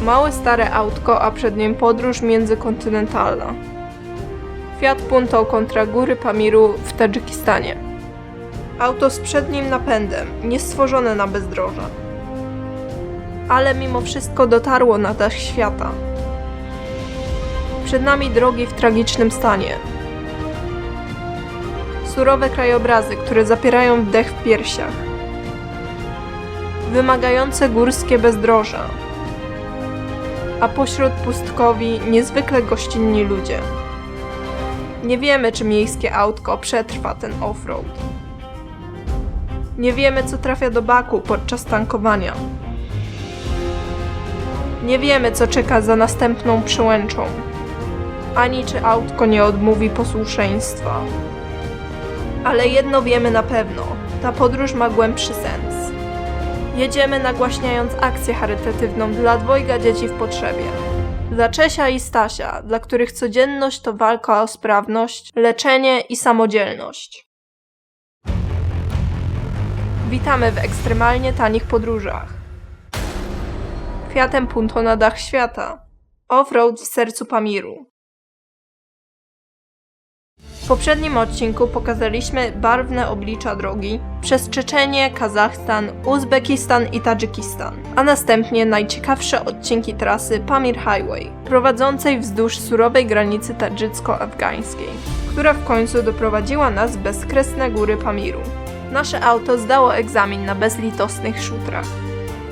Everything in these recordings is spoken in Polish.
Małe stare autko, a przed nim podróż międzykontynentalna. Fiat Punto kontra góry Pamiru w Tadżykistanie. Auto z przednim napędem, niestworzone na bezdroża. Ale mimo wszystko dotarło na dach świata. Przed nami drogi w tragicznym stanie. Surowe krajobrazy, które zapierają wdech w piersiach. Wymagające górskie bezdroża. A pośród pustkowi niezwykle gościnni ludzie. Nie wiemy, czy miejskie autko przetrwa ten offroad. Nie wiemy, co trafia do baku podczas tankowania. Nie wiemy, co czeka za następną przełęczą. Ani czy autko nie odmówi posłuszeństwa. Ale jedno wiemy na pewno. Ta podróż ma głębszy sens. Jedziemy nagłaśniając akcję charytatywną dla dwojga dzieci w potrzebie. Dla Czesia i Stasia, dla których codzienność to walka o sprawność, leczenie i samodzielność. Witamy w ekstremalnie tanich podróżach. Fiatem Punto na dach świata. Offroad w sercu Pamiru. W poprzednim odcinku pokazaliśmy barwne oblicza drogi przez Czeczenię, Kazachstan, Uzbekistan i Tadżykistan, a następnie najciekawsze odcinki trasy Pamir Highway, prowadzącej wzdłuż surowej granicy tadżycko-afgańskiej, która w końcu doprowadziła nas w bezkresne góry Pamiru. Nasze auto zdało egzamin na bezlitosnych szutrach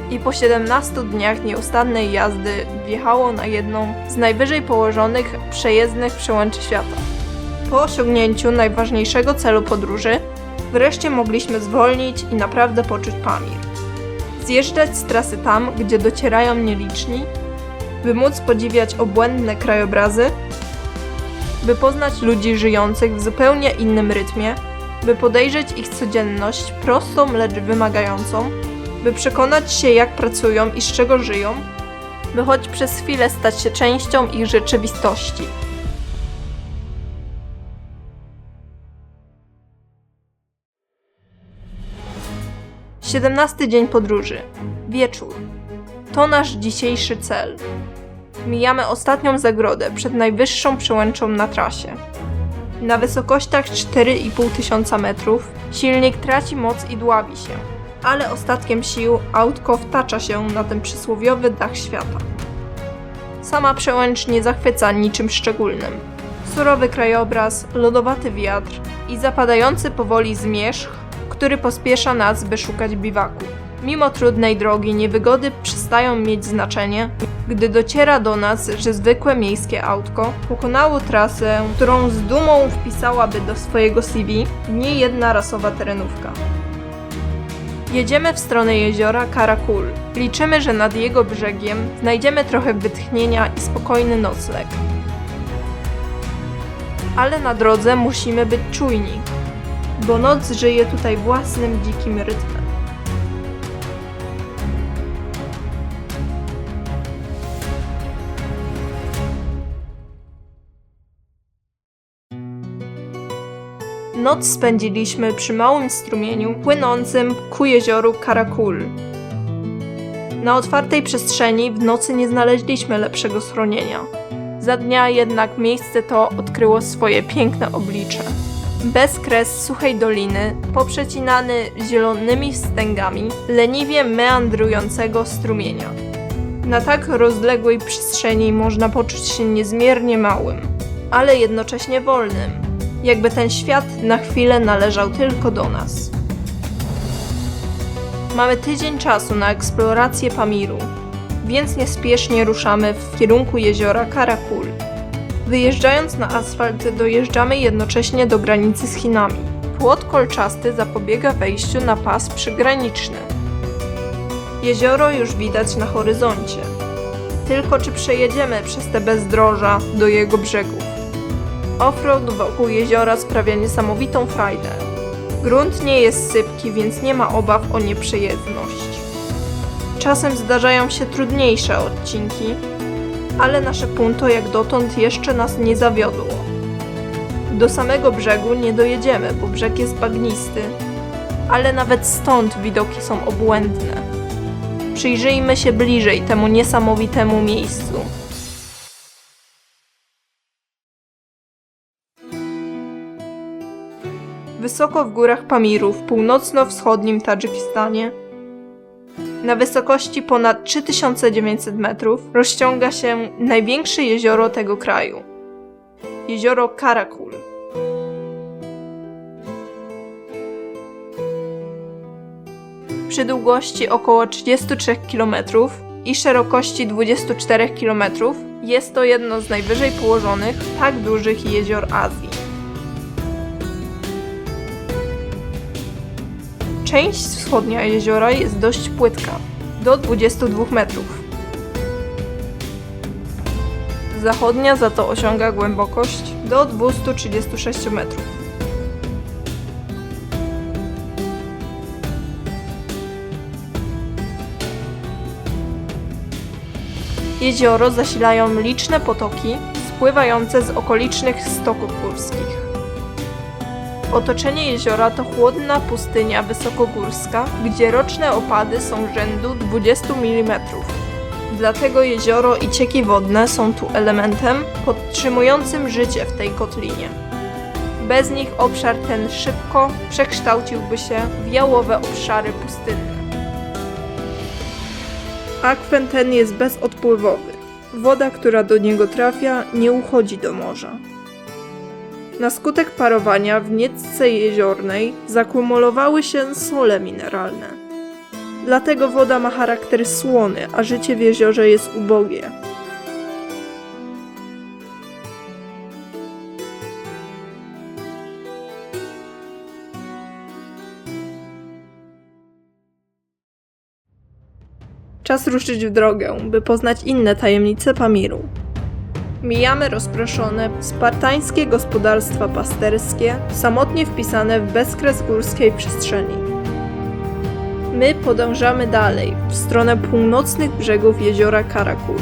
i po 17 dniach nieustannej jazdy wjechało na jedną z najwyżej położonych przejezdnych przełęczy świata. Po osiągnięciu najważniejszego celu podróży, wreszcie mogliśmy zwolnić i naprawdę poczuć Pamir. Zjeżdżać z trasy tam, gdzie docierają nieliczni, by móc podziwiać obłędne krajobrazy, by poznać ludzi żyjących w zupełnie innym rytmie, by podejrzeć ich codzienność prostą, lecz wymagającą, by przekonać się, jak pracują i z czego żyją, by choć przez chwilę stać się częścią ich rzeczywistości. 17 dzień podróży. Wieczór. To nasz dzisiejszy cel. Mijamy ostatnią zagrodę przed najwyższą przełęczą na trasie. Na wysokościach 4,5 tysiąca metrów silnik traci moc i dławi się, ale ostatkiem sił autko wtacza się na ten przysłowiowy dach świata. Sama przełęcz nie zachwyca niczym szczególnym. Surowy krajobraz, lodowaty wiatr i zapadający powoli zmierzch, który pospiesza nas, by szukać biwaku. Mimo trudnej drogi niewygody przestają mieć znaczenie, gdy dociera do nas, że zwykłe miejskie autko pokonało trasę, którą z dumą wpisałaby do swojego CV niejedna rasowa terenówka. Jedziemy w stronę jeziora Karakul. Liczymy, że nad jego brzegiem znajdziemy trochę wytchnienia i spokojny nocleg. Ale na drodze musimy być czujni, bo noc żyje tutaj własnym dzikim rytmem. Noc spędziliśmy przy małym strumieniu płynącym ku jezioru Karakul. Na otwartej przestrzeni w nocy nie znaleźliśmy lepszego schronienia. Za dnia jednak miejsce to odkryło swoje piękne oblicze. Bezkres suchej doliny, poprzecinany zielonymi wstęgami, leniwie meandrującego strumienia. Na tak rozległej przestrzeni można poczuć się niezmiernie małym, ale jednocześnie wolnym, jakby ten świat na chwilę należał tylko do nas. Mamy tydzień czasu na eksplorację Pamiru, więc niespiesznie ruszamy w kierunku jeziora Karakul. Wyjeżdżając na asfalt, dojeżdżamy jednocześnie do granicy z Chinami. Płot kolczasty zapobiega wejściu na pas przygraniczny. Jezioro już widać na horyzoncie. Tylko czy przejedziemy przez te bezdroża do jego brzegów? Offroad wokół jeziora sprawia niesamowitą frajdę. Grunt nie jest sypki, więc nie ma obaw o nieprzejezdność. Czasem zdarzają się trudniejsze odcinki, ale nasze Punto jak dotąd jeszcze nas nie zawiodło. Do samego brzegu nie dojedziemy, bo brzeg jest bagnisty, ale nawet stąd widoki są obłędne. Przyjrzyjmy się bliżej temu niesamowitemu miejscu. Wysoko w górach Pamiru w północno-wschodnim Tadżykistanie, na wysokości ponad 3900 metrów, rozciąga się największe jezioro tego kraju. Jezioro Karakul. Przy długości około 33 km i szerokości 24 km jest to jedno z najwyżej położonych, tak dużych jezior Azji. Część wschodnia jeziora jest dość płytka, do 22 metrów. Zachodnia za to osiąga głębokość do 236 metrów. Jezioro zasilają liczne potoki spływające z okolicznych stoków górskich. Otoczenie jeziora to chłodna pustynia wysokogórska, gdzie roczne opady są rzędu 20 mm. Dlatego jezioro i cieki wodne są tu elementem podtrzymującym życie w tej kotlinie. Bez nich obszar ten szybko przekształciłby się w jałowe obszary pustynne. Akwen ten jest bezodpływowy. Woda, która do niego trafia, nie uchodzi do morza. Na skutek parowania w niecce jeziornej zakumulowały się sole mineralne. Dlatego woda ma charakter słony, a życie w jeziorze jest ubogie. Czas ruszyć w drogę, by poznać inne tajemnice Pamiru. Mijamy rozproszone, spartańskie gospodarstwa pasterskie, samotnie wpisane w bezkres górskiej przestrzeni. My podążamy dalej, w stronę północnych brzegów jeziora Karakul.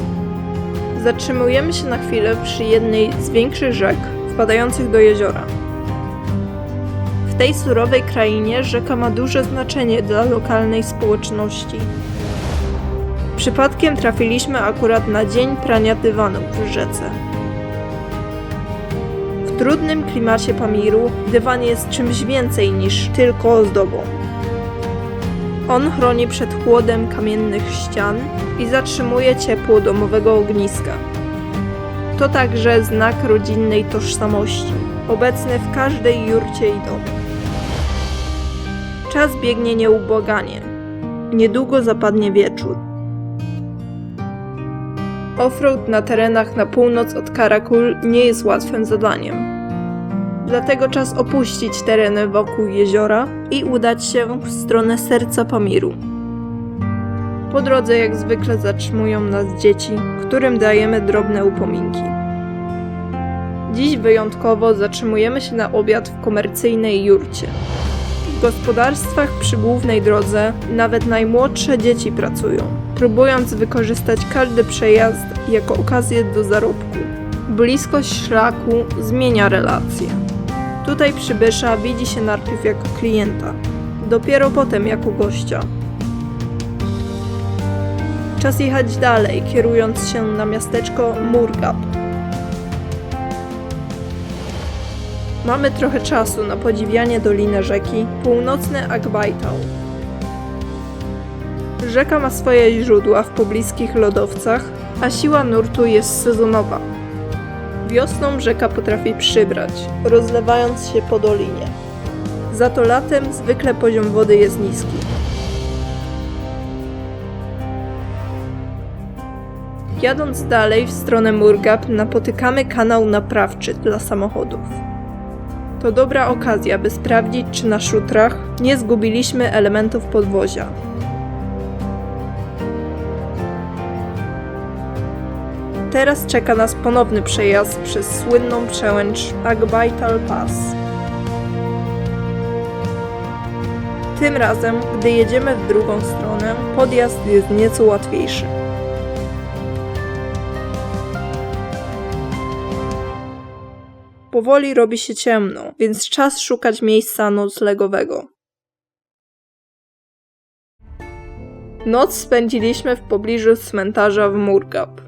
Zatrzymujemy się na chwilę przy jednej z większych rzek wpadających do jeziora. W tej surowej krainie rzeka ma duże znaczenie dla lokalnej społeczności. Przypadkiem trafiliśmy akurat na dzień prania dywanów w rzece. W trudnym klimacie Pamiru dywan jest czymś więcej niż tylko ozdobą. On chroni przed chłodem kamiennych ścian i zatrzymuje ciepło domowego ogniska. To także znak rodzinnej tożsamości, obecny w każdej jurcie i domu. Czas biegnie nieubłaganie. Niedługo zapadnie wieczór. Offroad na terenach na północ od Karakul nie jest łatwym zadaniem. Dlatego czas opuścić tereny wokół jeziora i udać się w stronę serca Pamiru. Po drodze jak zwykle zatrzymują nas dzieci, którym dajemy drobne upominki. Dziś wyjątkowo zatrzymujemy się na obiad w komercyjnej jurcie. W gospodarstwach przy głównej drodze nawet najmłodsze dzieci pracują, próbując wykorzystać każdy przejazd jako okazję do zarobku. Bliskość szlaku zmienia relacje. Tutaj przybysza widzi się najpierw jako klienta, dopiero potem jako gościa. Czas jechać dalej, kierując się na miasteczko Murgab. Mamy trochę czasu na podziwianie doliny rzeki, północny Akbajtal. Rzeka ma swoje źródła w pobliskich lodowcach, a siła nurtu jest sezonowa. Wiosną rzeka potrafi przybrać, rozlewając się po dolinie. Za to latem zwykle poziom wody jest niski. Jadąc dalej w stronę Murgab napotykamy kanał naprawczy dla samochodów. To dobra okazja, by sprawdzić, czy na szutrach nie zgubiliśmy elementów podwozia. Teraz czeka nas ponowny przejazd przez słynną przełęcz Akbajtal Pass. Tym razem, gdy jedziemy w drugą stronę, podjazd jest nieco łatwiejszy. Powoli robi się ciemno, więc czas szukać miejsca noclegowego. Noc spędziliśmy w pobliżu cmentarza w Murgab.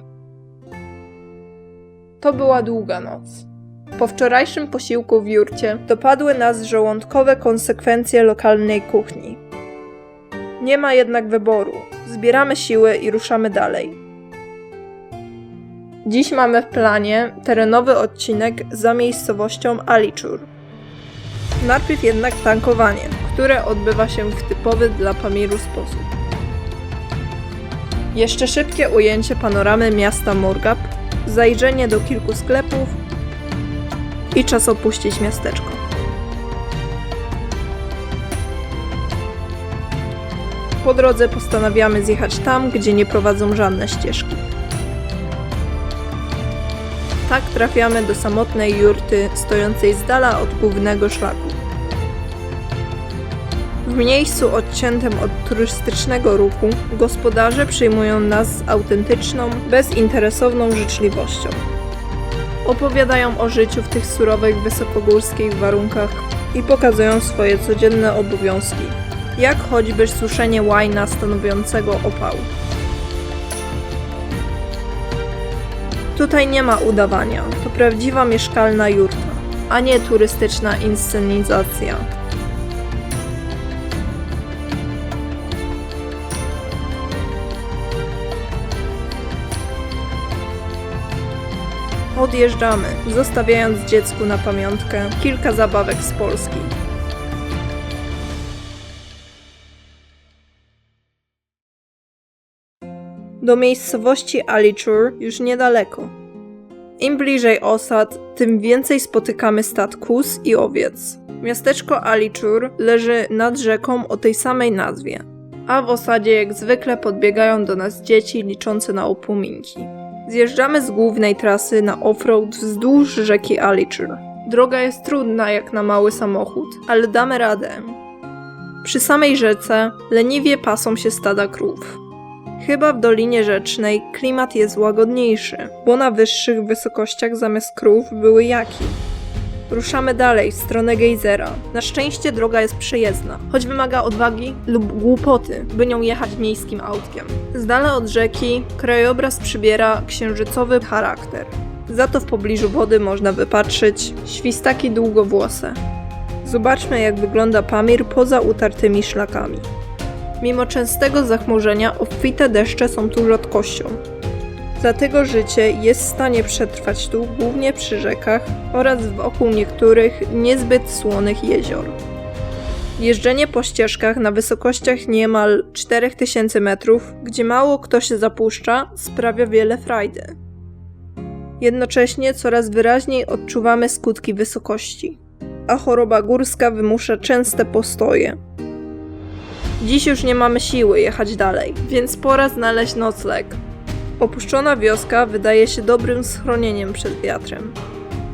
To była długa noc. Po wczorajszym posiłku w jurcie dopadły nas żołądkowe konsekwencje lokalnej kuchni. Nie ma jednak wyboru. Zbieramy siły i ruszamy dalej. Dziś mamy w planie terenowy odcinek za miejscowością Alichur. Najpierw jednak tankowanie, które odbywa się w typowy dla Pamiru sposób. Jeszcze szybkie ujęcie panoramy miasta Murgab, zajrzenie do kilku sklepów i czas opuścić miasteczko. Po drodze postanawiamy zjechać tam, gdzie nie prowadzą żadne ścieżki. Tak trafiamy do samotnej jurty stojącej z dala od głównego szlaku. W miejscu odciętym od turystycznego ruchu gospodarze przyjmują nas z autentyczną, bezinteresowną życzliwością. Opowiadają o życiu w tych surowych, wysokogórskich warunkach i pokazują swoje codzienne obowiązki, jak choćby suszenie łajna stanowiącego opał. Tutaj nie ma udawania, to prawdziwa mieszkalna jurta, a nie turystyczna inscenizacja. Odjeżdżamy, zostawiając dziecku na pamiątkę kilka zabawek z Polski. Do miejscowości Alichur już niedaleko. Im bliżej osad, tym więcej spotykamy stad kóz i owiec. Miasteczko Alichur leży nad rzeką o tej samej nazwie, a w osadzie jak zwykle podbiegają do nas dzieci liczące na upominki. Zjeżdżamy z głównej trasy na offroad wzdłuż rzeki Alichur. Droga jest trudna jak na mały samochód, ale damy radę. Przy samej rzece leniwie pasą się stada krów. Chyba w Dolinie Rzecznej klimat jest łagodniejszy, bo na wyższych wysokościach zamiast krów były jaki. Ruszamy dalej w stronę gejzera. Na szczęście droga jest przejezdna, choć wymaga odwagi lub głupoty, by nią jechać miejskim autkiem. Z dala od rzeki krajobraz przybiera księżycowy charakter. Za to w pobliżu wody można wypatrzyć świstaki długowłose. Zobaczmy, jak wygląda Pamir poza utartymi szlakami. Mimo częstego zachmurzenia obfite deszcze są tu rzadkością. Dlatego życie jest w stanie przetrwać tu głównie przy rzekach oraz wokół niektórych niezbyt słonych jezior. Jeżdżenie po ścieżkach na wysokościach niemal 4000 metrów, gdzie mało kto się zapuszcza, sprawia wiele frajdy. Jednocześnie coraz wyraźniej odczuwamy skutki wysokości, a choroba górska wymusza częste postoje. Dziś już nie mamy siły jechać dalej, więc pora znaleźć nocleg. Opuszczona wioska wydaje się dobrym schronieniem przed wiatrem.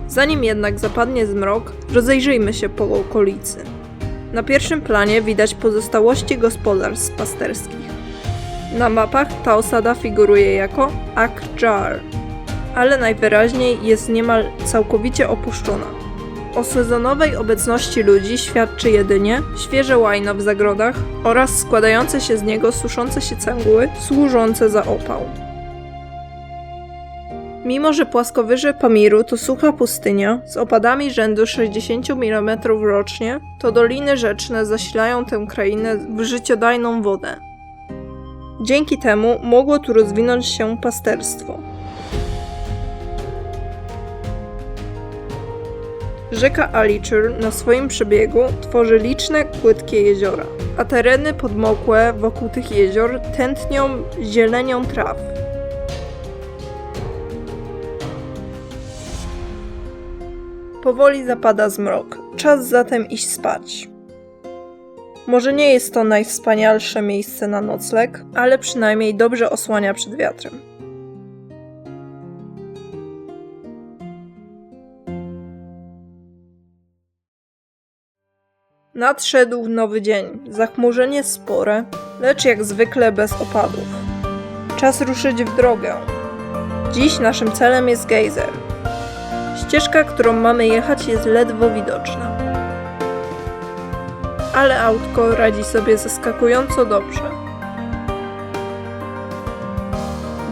Zanim jednak zapadnie zmrok, rozejrzyjmy się po okolicy. Na pierwszym planie widać pozostałości gospodarstw pasterskich. Na mapach ta osada figuruje jako Akjar, ale najwyraźniej jest niemal całkowicie opuszczona. O sezonowej obecności ludzi świadczy jedynie świeże łajno w zagrodach oraz składające się z niego suszące się cegły służące za opał. Mimo że płaskowyże Pamiru to sucha pustynia z opadami rzędu 60 mm rocznie, to doliny rzeczne zasilają tę krainę w życiodajną wodę. Dzięki temu mogło tu rozwinąć się pasterstwo. Rzeka Alichur na swoim przebiegu tworzy liczne płytkie jeziora, a tereny podmokłe wokół tych jezior tętnią zielenią traw. Powoli zapada zmrok, czas zatem iść spać. Może nie jest to najwspanialsze miejsce na nocleg, ale przynajmniej dobrze osłania przed wiatrem. Nadszedł nowy dzień, zachmurzenie spore, lecz jak zwykle bez opadów. Czas ruszyć w drogę. Dziś naszym celem jest gejzer. Ścieżka, którą mamy jechać, jest ledwo widoczna. Ale autko radzi sobie zaskakująco dobrze.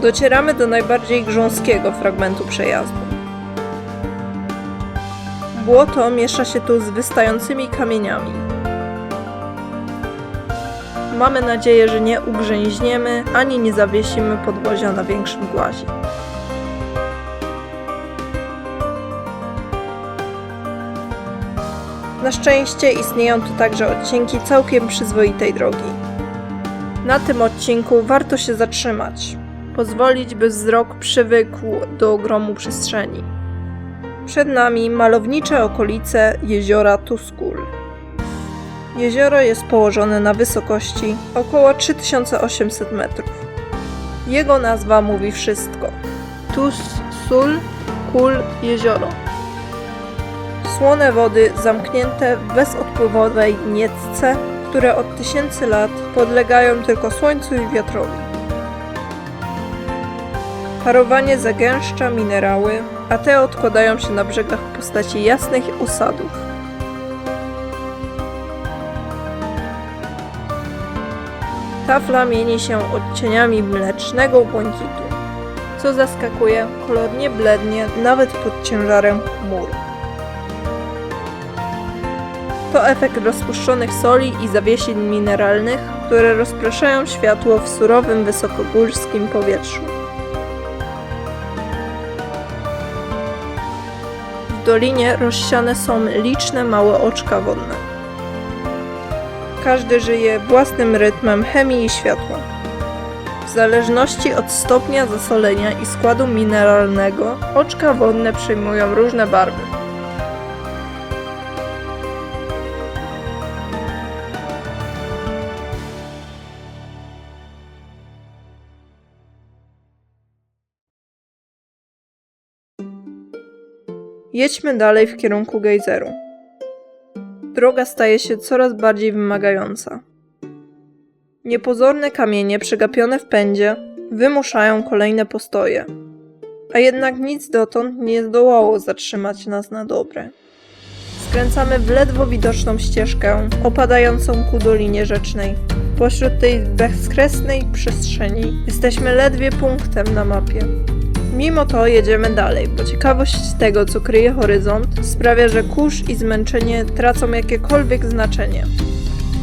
Docieramy do najbardziej grząskiego fragmentu przejazdu. Błoto miesza się tu z wystającymi kamieniami. Mamy nadzieję, że nie ugrzęźniemy, ani nie zawiesimy podwozia na większym głazie. Na szczęście istnieją tu także odcinki całkiem przyzwoitej drogi. Na tym odcinku warto się zatrzymać, pozwolić, by wzrok przywykł do ogromu przestrzeni. Przed nami malownicze okolice jeziora Tuskul. Jezioro jest położone na wysokości około 3800 metrów. Jego nazwa mówi wszystko. Tus-sul, kul, jezioro. Słone wody zamknięte w bezodpływowej niecce, które od tysięcy lat podlegają tylko słońcu i wiatrowi. Parowanie zagęszcza minerały, a te odkładają się na brzegach w postaci jasnych osadów. Tafla mieni się odcieniami mlecznego błękitu. Co zaskakuje, kolor nie blednie nawet pod ciężarem chmur. To efekt rozpuszczonych soli i zawiesin mineralnych, które rozpraszają światło w surowym, wysokogórskim powietrzu. W dolinie rozsiane są liczne małe oczka wodne. Każdy żyje własnym rytmem chemii i światła. W zależności od stopnia zasolenia i składu mineralnego, oczka wodne przyjmują różne barwy. Jedźmy dalej w kierunku gejzeru. Droga staje się coraz bardziej wymagająca. Niepozorne kamienie przegapione w pędzie wymuszają kolejne postoje, a jednak nic dotąd nie zdołało zatrzymać nas na dobre. Skręcamy w ledwo widoczną ścieżkę opadającą ku dolinie rzecznej. Pośród tej bezkresnej przestrzeni jesteśmy ledwie punktem na mapie. Mimo to jedziemy dalej, bo ciekawość tego, co kryje horyzont, sprawia, że kurz i zmęczenie tracą jakiekolwiek znaczenie.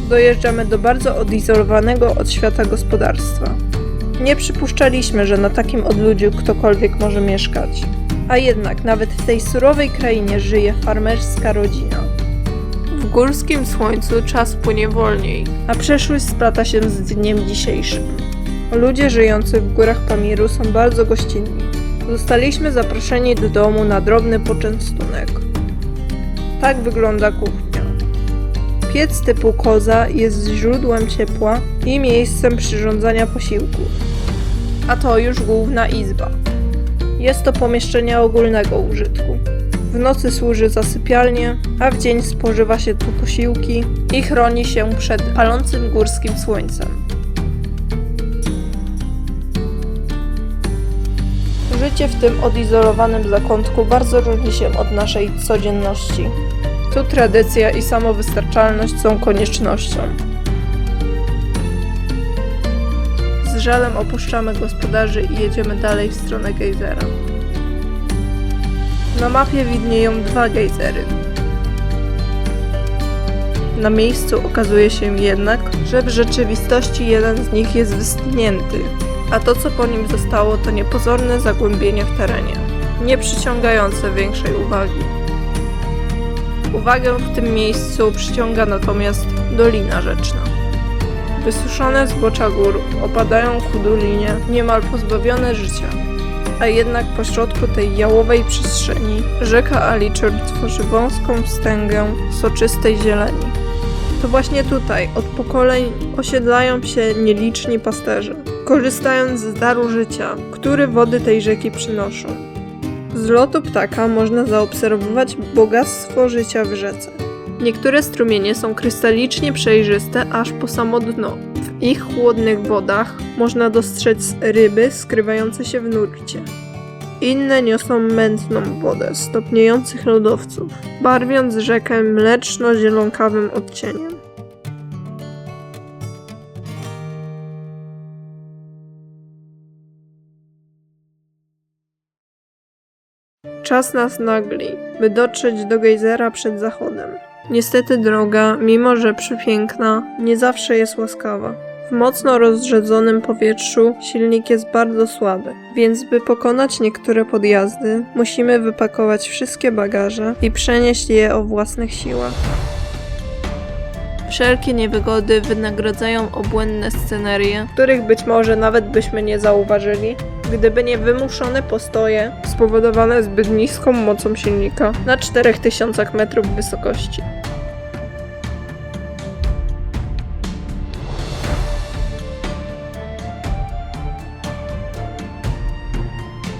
Dojeżdżamy do bardzo odizolowanego od świata gospodarstwa. Nie przypuszczaliśmy, że na takim odludziu ktokolwiek może mieszkać. A jednak nawet w tej surowej krainie żyje farmerska rodzina. W górskim słońcu czas płynie wolniej, a przeszłość splata się z dniem dzisiejszym. Ludzie żyjący w górach Pamiru są bardzo gościnni. Zostaliśmy zaproszeni do domu na drobny poczęstunek. Tak wygląda kuchnia. Piec typu koza jest źródłem ciepła i miejscem przyrządzania posiłków. A to już główna izba. Jest to pomieszczenie ogólnego użytku. W nocy służy za sypialnię, a w dzień spożywa się tu posiłki i chroni się przed palącym górskim słońcem. Życie w tym odizolowanym zakątku bardzo różni się od naszej codzienności. Tu tradycja i samowystarczalność są koniecznością. Z żalem opuszczamy gospodarzy i jedziemy dalej w stronę gejzera. Na mapie widnieją dwa gejzery. Na miejscu okazuje się jednak, że w rzeczywistości jeden z nich jest wyschnięty, a to, co po nim zostało, to niepozorne zagłębienie w terenie, nie przyciągające większej uwagi. Uwagę w tym miejscu przyciąga natomiast dolina rzeczna. Wysuszone zbocza gór opadają ku dolinie, niemal pozbawione życia. A jednak pośrodku tej jałowej przestrzeni rzeka Aliczor tworzy wąską wstęgę soczystej zieleni. To właśnie tutaj od pokoleń osiedlają się nieliczni pasterze, korzystając z daru życia, który wody tej rzeki przynoszą. Z lotu ptaka można zaobserwować bogactwo życia w rzece. Niektóre strumienie są krystalicznie przejrzyste aż po samo dno. W ich chłodnych wodach można dostrzec ryby skrywające się w nurcie. Inne niosą mętną wodę stopniejących lodowców, barwiąc rzekę mleczno-zielonkawym odcieniem. czas nas nagli, by dotrzeć do gejzera przed zachodem. Niestety droga, mimo że przepiękna, nie zawsze jest łaskawa. W mocno rozrzedzonym powietrzu silnik jest bardzo słaby, więc by pokonać niektóre podjazdy, musimy wypakować wszystkie bagaże i przenieść je o własnych siłach. Wszelkie niewygody wynagradzają obłędne scenerie, których być może nawet byśmy nie zauważyli, gdyby nie wymuszone postoje spowodowane zbyt niską mocą silnika na 4000 metrów wysokości.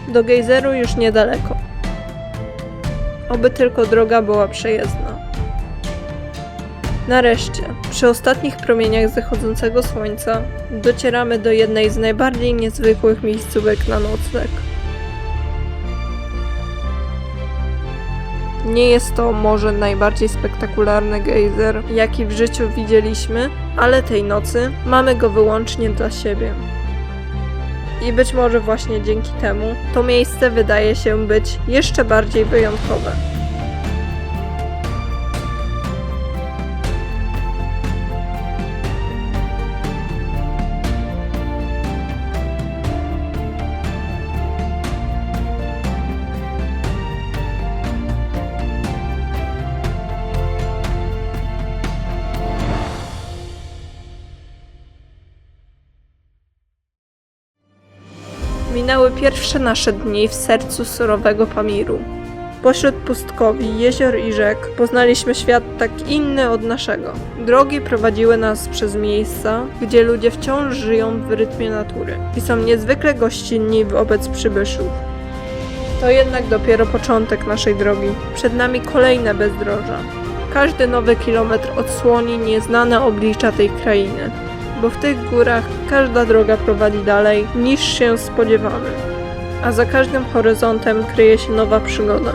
Do gejzeru już niedaleko. Oby tylko droga była przejezdna. Nareszcie, przy ostatnich promieniach zachodzącego słońca, docieramy do jednej z najbardziej niezwykłych miejscówek na nocleg. Nie jest to może najbardziej spektakularny gejzer, jaki w życiu widzieliśmy, ale tej nocy mamy go wyłącznie dla siebie. I być może właśnie dzięki temu to miejsce wydaje się być jeszcze bardziej wyjątkowe. Minęły pierwsze nasze dni w sercu surowego Pamiru. Pośród pustkowi, jezior i rzek poznaliśmy świat tak inny od naszego. Drogi prowadziły nas przez miejsca, gdzie ludzie wciąż żyją w rytmie natury i są niezwykle gościnni wobec przybyszów. To jednak dopiero początek naszej drogi. Przed nami kolejne bezdroża. Każdy nowy kilometr odsłoni nieznane oblicza tej krainy, bo w tych górach każda droga prowadzi dalej niż się spodziewamy, a za każdym horyzontem kryje się nowa przygoda.